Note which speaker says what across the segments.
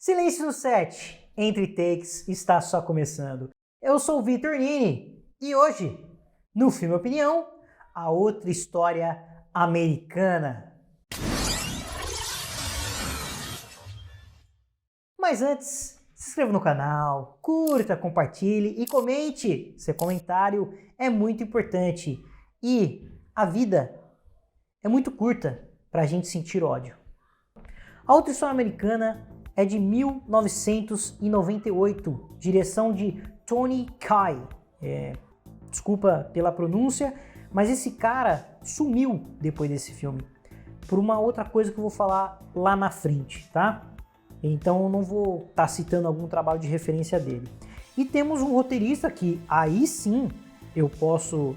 Speaker 1: Silêncio no set, entre takes, está só começando. Eu sou o Vitor Nini e hoje, no Filme Opinião, a outra história americana. Mas antes, se inscreva no canal, curta, compartilhe e comente. Seu comentário é muito importante e a vida é muito curta para a gente sentir ódio. A outra história americana é de 1998, direção de Tony Kaye. Desculpa pela pronúncia, mas esse cara sumiu depois desse filme, por uma outra coisa que eu vou falar lá na frente, tá? Então eu não vou estar citando algum trabalho de referência dele. E temos um roteirista que aí sim eu posso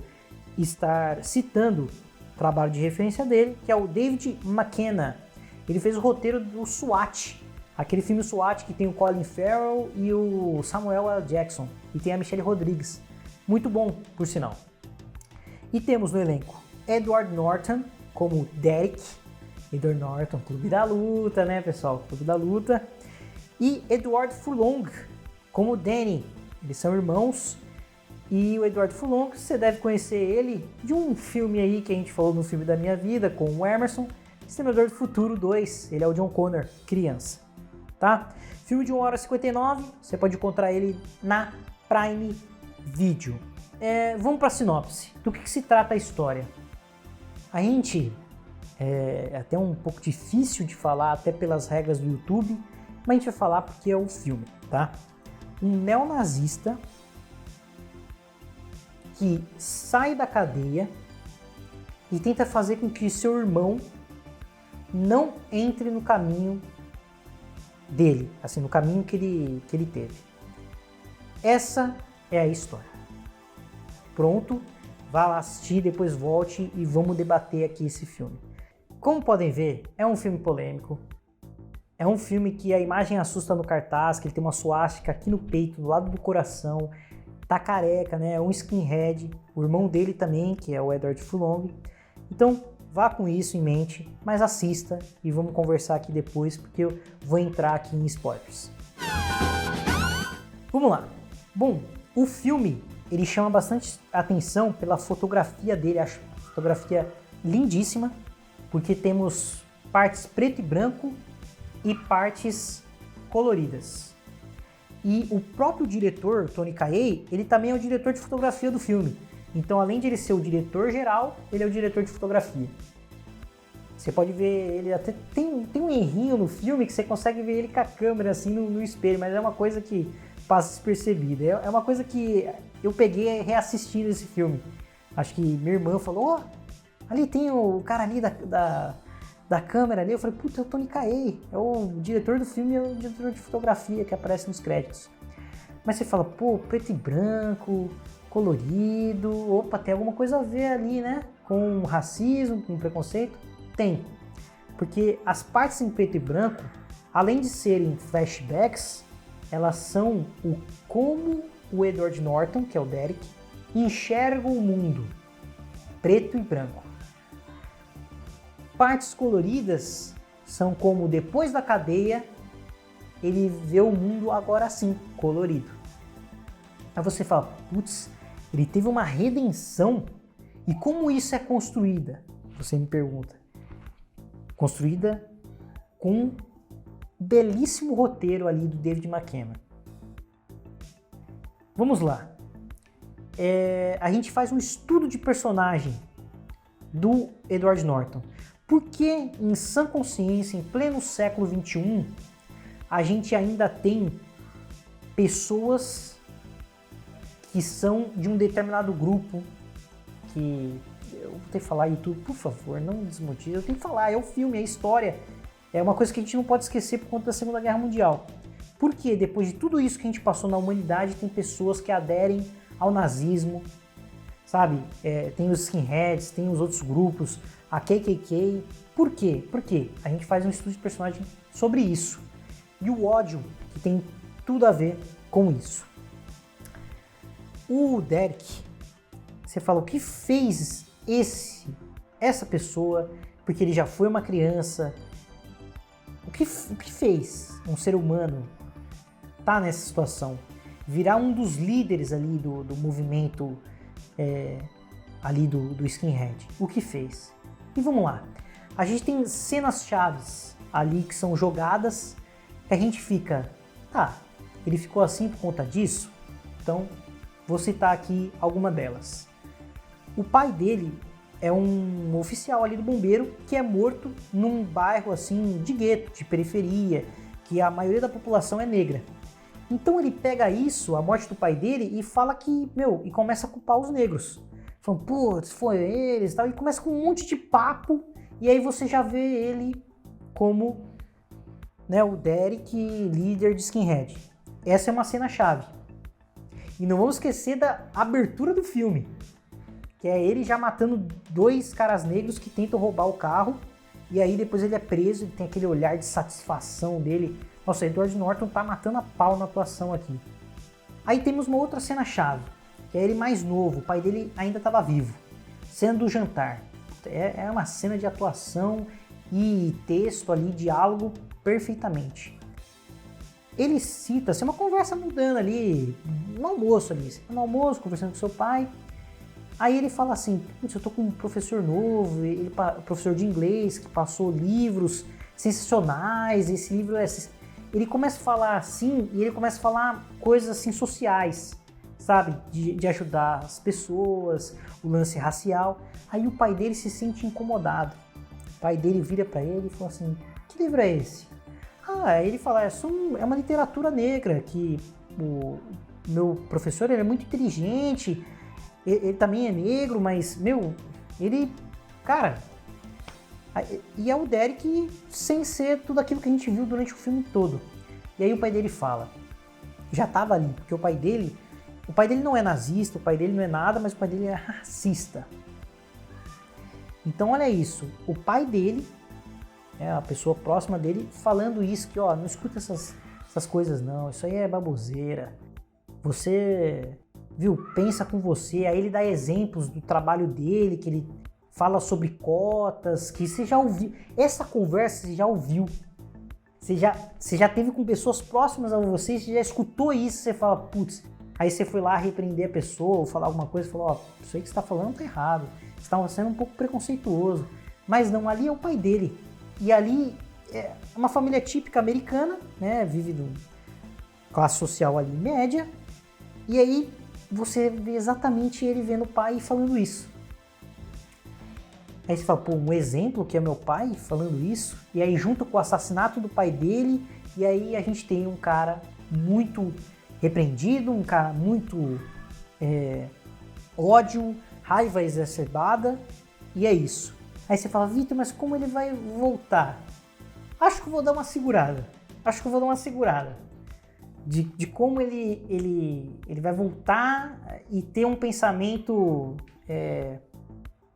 Speaker 1: estar citando o trabalho de referência dele, que é o David McKenna. Ele fez o roteiro do SWAT, aquele filme SWAT que tem o Colin Farrell e o Samuel L. Jackson, e tem a Michelle Rodrigues. Muito bom, por sinal. E temos no elenco Edward Norton como Derek. Edward Norton, Clube da Luta, né, pessoal? Clube da Luta. E Edward Furlong como Danny. Eles são irmãos. E o Edward Furlong, você deve conhecer ele de um filme aí que a gente falou no Filme da Minha Vida, com o Emerson, Exterminador do Futuro 2. Ele é o John Connor, criança. Tá? Filme de 1 hora e 59, você pode encontrar ele na Prime Video. Vamos para a sinopse. Do que se trata a história? A gente... É até um pouco difícil de falar, até pelas regras do YouTube, mas a gente vai falar porque é um filme, tá? Um neonazista que sai da cadeia e tenta fazer com que seu irmão não entre no caminho dele, assim, no caminho que ele teve. Essa é a história. Pronto? Vá lá assistir, depois volte e vamos debater aqui esse filme. Como podem ver, é um filme polêmico, é um filme que a imagem assusta no cartaz, que ele tem uma suástica aqui no peito, do lado do coração, tá careca, né? É um skinhead, o irmão dele também, que é o Edward Furlong. Então, vá com isso em mente, mas assista e vamos conversar aqui depois, porque eu vou entrar aqui em spoilers. Vamos lá. Bom, o filme, ele chama bastante atenção pela fotografia dele, acho a fotografia lindíssima, porque temos partes preto e branco e partes coloridas. E o próprio diretor, Tony Kaye, ele também é o diretor de fotografia do filme. Então, além de ele ser o diretor geral, ele é o diretor de fotografia. Você pode ver, ele até tem um errinho no filme que você consegue ver ele com a câmera assim no espelho, mas é uma coisa que passa despercebida. É uma coisa que eu peguei reassistindo esse filme. Acho que minha irmã falou, ali tem o cara ali da câmera ali. Eu falei, puta, é o Tony Kaye. É o diretor do filme e é o diretor de fotografia que aparece nos créditos. Mas você fala, pô, preto e branco, colorido. Opa, tem alguma coisa a ver ali, né? Com racismo, com preconceito. Tem. Porque as partes em preto e branco, além de serem flashbacks, elas são como o Edward Norton, que é o Derek, enxerga o mundo. Preto e branco. Partes coloridas são como depois da cadeia, ele vê o mundo agora sim, colorido. Aí você fala, putz, ele teve uma redenção. E como isso é construída? Você me pergunta. Construída com um belíssimo roteiro ali do David McKenna. Vamos lá. A gente faz um estudo de personagem do Edward Norton. Por que em sã consciência, em pleno século XXI, a gente ainda tem pessoas que são de um determinado grupo que... Eu vou ter que falar, YouTube, por favor, não desmotive. Eu tenho que falar, é o filme, é a história. É uma coisa que a gente não pode esquecer por conta da Segunda Guerra Mundial. Porque depois de tudo isso que a gente passou na humanidade, tem pessoas que aderem ao nazismo, sabe? Tem os skinheads, tem os outros grupos, a KKK. Por quê? Porque a gente faz um estudo de personagem sobre isso. E o ódio, que tem tudo a ver com isso. O Derek, você fala, o que fez essa pessoa, porque ele já foi uma criança, o que fez um ser humano tá nessa situação? Virar um dos líderes ali do movimento ali do skinhead. O que fez? E vamos lá. A gente tem cenas chaves ali que são jogadas, que a gente fica, tá, ele ficou assim por conta disso? Então, vou citar aqui alguma delas. O pai dele é um oficial ali do bombeiro que é morto num bairro assim de gueto, de periferia, que a maioria da população é negra. Então ele pega isso, a morte do pai dele, e fala que, e começa a culpar os negros. Falando, putz, foi eles e tal, e começa com um monte de papo, e aí você já vê ele como, né, o Derek, líder de skinhead. Essa é uma cena-chave. E não vamos esquecer da abertura do filme, que é ele já matando 2 caras negros que tentam roubar o carro, e aí depois ele é preso, ele tem aquele olhar de satisfação dele. Nossa, Edward Norton tá matando a pau na atuação aqui. Aí temos uma outra cena-chave, que é ele mais novo, o pai dele ainda estava vivo. Cena do jantar. É uma cena de atuação e texto ali, diálogo perfeitamente. Ele cita, assim, uma conversa mudando ali, no almoço ali, no almoço, conversando com seu pai. Aí ele fala assim, putz, eu tô com um professor novo, professor de inglês, que passou livros sensacionais, esse livro é... Ele começa a falar assim, e ele começa a falar coisas assim sociais, sabe? De ajudar as pessoas, o lance racial. Aí o pai dele se sente incomodado. O pai dele vira pra ele e fala assim, que livro é esse? Ele fala, é uma literatura negra, que o meu professor ele é muito inteligente, ele também é negro, mas, ele, cara... E é o Derek sem ser tudo aquilo que a gente viu durante o filme todo. E aí o pai dele fala, já tava ali, porque o pai dele não é nazista, o pai dele não é nada, mas o pai dele é racista. Então olha isso, o pai dele, a pessoa próxima dele, falando isso, que não escuta essas coisas não, isso aí é baboseira. Você, pensa com você, aí ele dá exemplos do trabalho dele, que ele fala sobre cotas, que você já ouviu. Essa conversa você já ouviu. Você já teve com pessoas próximas a você, você já escutou isso, você fala, putz. Aí você foi lá repreender a pessoa, ou falar alguma coisa, e falou, isso aí que você está falando tá errado. Você está sendo um pouco preconceituoso. Mas não, ali é o pai dele. E ali é uma família típica americana, né? Vive de classe social ali média. E aí você vê exatamente ele vendo o pai falando isso. Aí você fala, um exemplo que é meu pai falando isso, e aí junto com o assassinato do pai dele, e aí a gente tem um cara muito repreendido, um cara muito ódio, raiva exacerbada, e é isso. Aí você fala, Vitor, mas como ele vai voltar? Acho que eu vou dar uma segurada. De como ele vai voltar e ter um pensamento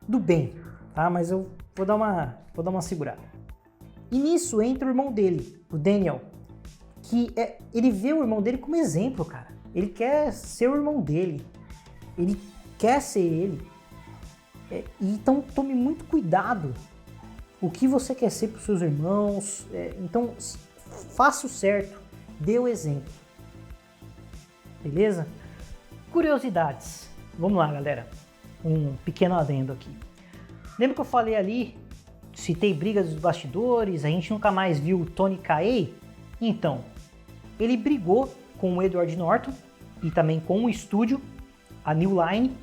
Speaker 1: do bem. Tá, mas eu vou dar uma segurada. E nisso entra o irmão dele, o Daniel, que ele vê o irmão dele como exemplo, cara. Ele quer ser o irmão dele, ele quer ser ele. Então tome muito cuidado o que você quer ser para os seus irmãos. Então faça o certo, dê o exemplo. Beleza? Curiosidades. Vamos lá, galera. Um pequeno adendo aqui. Lembra que eu falei ali, citei brigas dos bastidores, a gente nunca mais viu o Tony Kaye? Então, ele brigou com o Edward Norton e também com o estúdio, a New Line.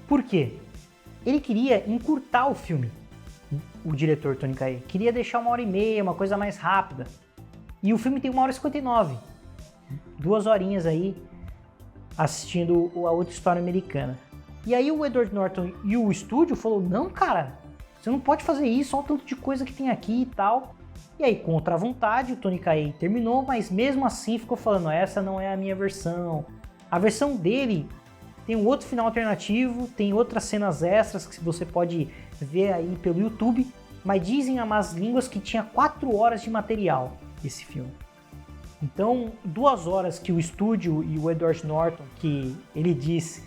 Speaker 1: Por quê? Ele queria encurtar o filme, o diretor Tony Kaye. Queria deixar 1h30, uma coisa mais rápida. E o filme tem 1h59. 2 horinhas aí assistindo a outra história americana. E aí o Edward Norton e o estúdio falou, não, cara, você não pode fazer isso, olha o tanto de coisa que tem aqui e tal. E aí, contra a vontade, o Tony Kaye terminou, mas mesmo assim ficou falando, essa não é a minha versão. A versão dele tem um outro final alternativo, tem outras cenas extras que você pode ver aí pelo YouTube, mas dizem a más línguas que tinha 4 horas de material esse filme. Então, 2 horas que o estúdio e o Edward Norton, que ele diz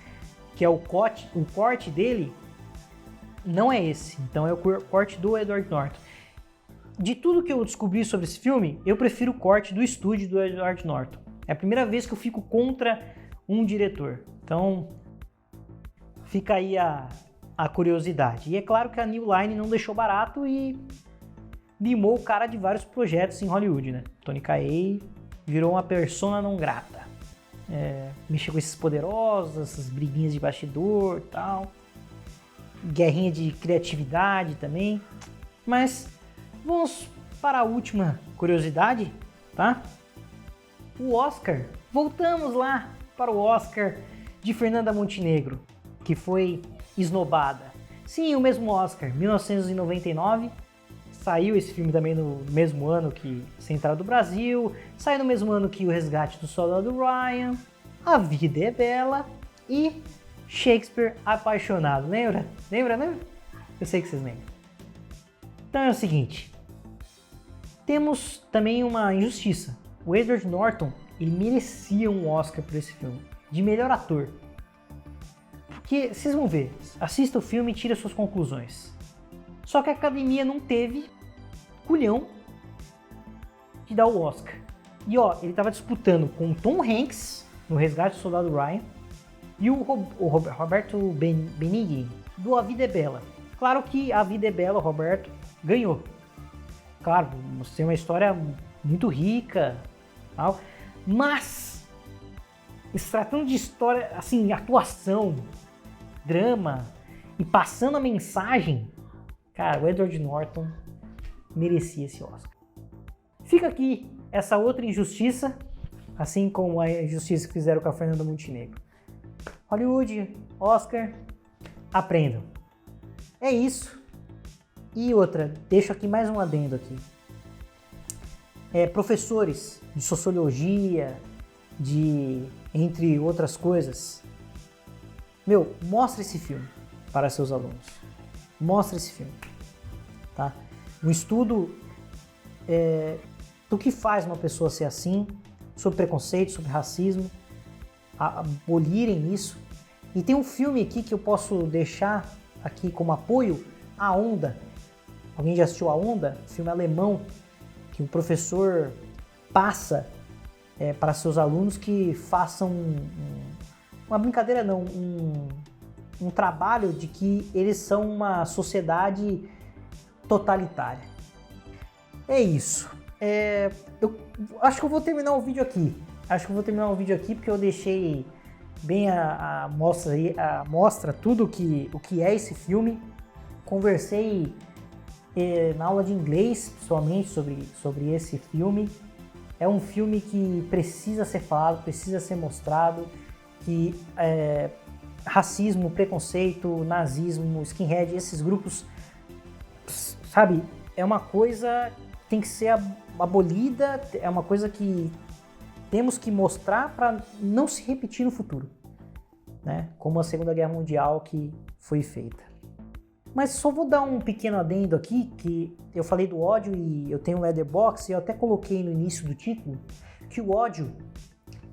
Speaker 1: que é o corte dele, não é esse. Então é o corte do Edward Norton. de tudo que eu descobri sobre esse filme, eu prefiro o corte do estúdio do Edward Norton. É a primeira vez que eu fico contra um diretor. Então, fica aí a curiosidade. E é claro que a New Line não deixou barato e limou o cara de vários projetos em Hollywood, né? Tony Kaye virou uma persona não grata. Mexeu com esses poderosos, essas briguinhas de bastidor e tal. Guerrinha de criatividade também. Mas vamos para a última curiosidade, tá? O Oscar. Voltamos lá para o Oscar de Fernanda Montenegro, que foi esnobada. Sim, o mesmo Oscar, 1999. Saiu esse filme também no mesmo ano que Central do Brasil. Saiu no mesmo ano que O Resgate do Soldado Ryan, A Vida é Bela e Shakespeare Apaixonado. Lembra? Lembra? Eu sei que vocês lembram. Então é o seguinte. Temos também uma injustiça. O Edward Norton, ele merecia um Oscar por esse filme, de melhor ator. Porque, vocês vão ver, assista o filme e tira suas conclusões. Só que a academia não teve culhão de dar o Oscar. E ó, ele estava disputando com o Tom Hanks, no Resgate do Soldado Ryan, e o Roberto Benigni, do A Vida é Bela. Claro que A Vida é Bela, o Roberto, ganhou. Claro, tem uma história muito rica, tal, mas, se tratando de história, assim, atuação, drama, e passando a mensagem, cara, o Edward Norton merecia esse Oscar. Fica aqui essa outra injustiça, assim como a injustiça que fizeram com a Fernanda Montenegro. Hollywood, Oscar, aprendam. É isso. E outra, deixo aqui mais um adendo aqui. Professores de sociologia, entre outras coisas, mostre esse filme para seus alunos. Mostre esse filme, tá? Um estudo do que faz uma pessoa ser assim, sobre preconceito, sobre racismo, abolirem isso. E tem um filme aqui que eu posso deixar aqui como apoio, A Onda. Alguém já assistiu A Onda? Filme alemão, que o professor passa para seus alunos que façam uma brincadeira não, um trabalho de que eles são uma sociedade totalitária. É isso. Eu acho que eu vou terminar o vídeo aqui. Porque eu deixei bem a mostra tudo o que é esse filme. Conversei na aula de inglês, pessoalmente, sobre esse filme. É um filme que precisa ser falado, precisa ser mostrado, que racismo, preconceito, nazismo, skinhead, esses grupos, sabe, é uma coisa que tem que ser abolida, é uma coisa que temos que mostrar para não se repetir no futuro, né? Como a Segunda Guerra Mundial que foi feita. Mas só vou dar um pequeno adendo aqui, que eu falei do ódio e eu tenho um Letterboxd, e eu até coloquei no início do título, que o ódio,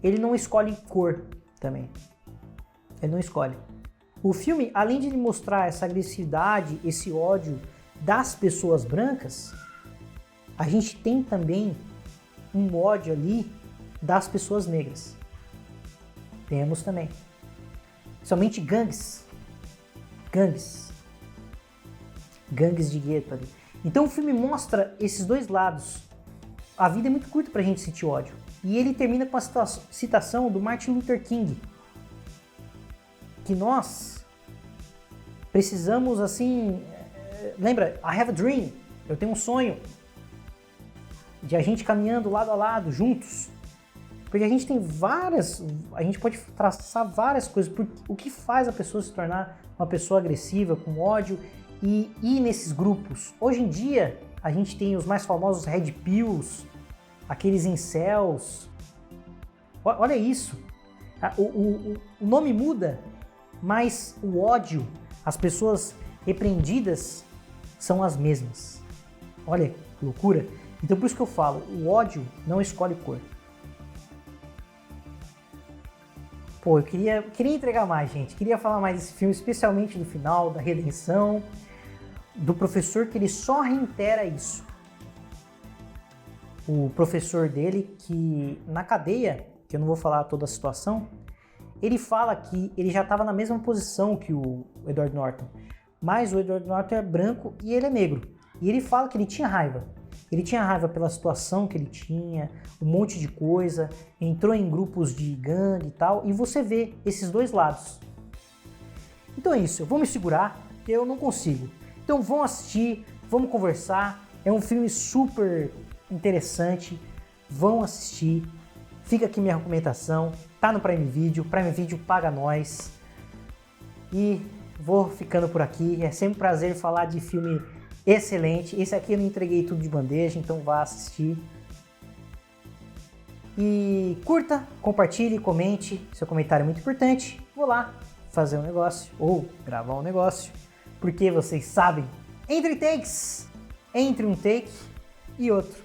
Speaker 1: ele não escolhe cor também. Ele não escolhe. O filme, além de mostrar essa agressividade, esse ódio das pessoas brancas, a gente tem também um ódio ali das pessoas negras. Temos também. Somente gangues de gueto ali. Então o filme mostra esses dois lados. A vida é muito curta pra gente sentir ódio. E ele termina com a citação do Martin Luther King. Que nós precisamos, assim... Lembra? I have a dream. Eu tenho um sonho. De a gente caminhando lado a lado, juntos. Porque a gente tem várias... A gente pode traçar várias coisas. O que faz a pessoa se tornar uma pessoa agressiva, com ódio... E ir nesses grupos. Hoje em dia, a gente tem os mais famosos Red Pills, aqueles incels. Olha isso. O nome muda, mas o ódio, as pessoas repreendidas são as mesmas. Olha que loucura. Então por isso que eu falo, o ódio não escolhe cor. Pô, eu queria entregar mais, gente. Queria falar mais desse filme, especialmente do final, da redenção, do professor, que ele só reitera isso. o professor dele, que na cadeia, que eu não vou falar toda a situação, ele fala que ele já estava na mesma posição que o Edward Norton, mas o Edward Norton é branco e ele é negro. E ele fala que ele tinha raiva. Ele tinha raiva pela situação que ele tinha, um monte de coisa, entrou em grupos de gangue e tal, e você vê esses dois lados. Então é isso, eu vou me segurar, porque eu não consigo. Então vão assistir, vamos conversar, é um filme super interessante, vão assistir. Fica aqui minha recomendação, tá no Prime Video paga nós. E vou ficando por aqui, é sempre um prazer falar de filme excelente. Esse aqui eu não entreguei tudo de bandeja, então vá assistir. E curta, compartilhe, comente, seu comentário é muito importante. Vou lá fazer um negócio, ou gravar um negócio, porque vocês sabem, entre takes, entre um take e outro,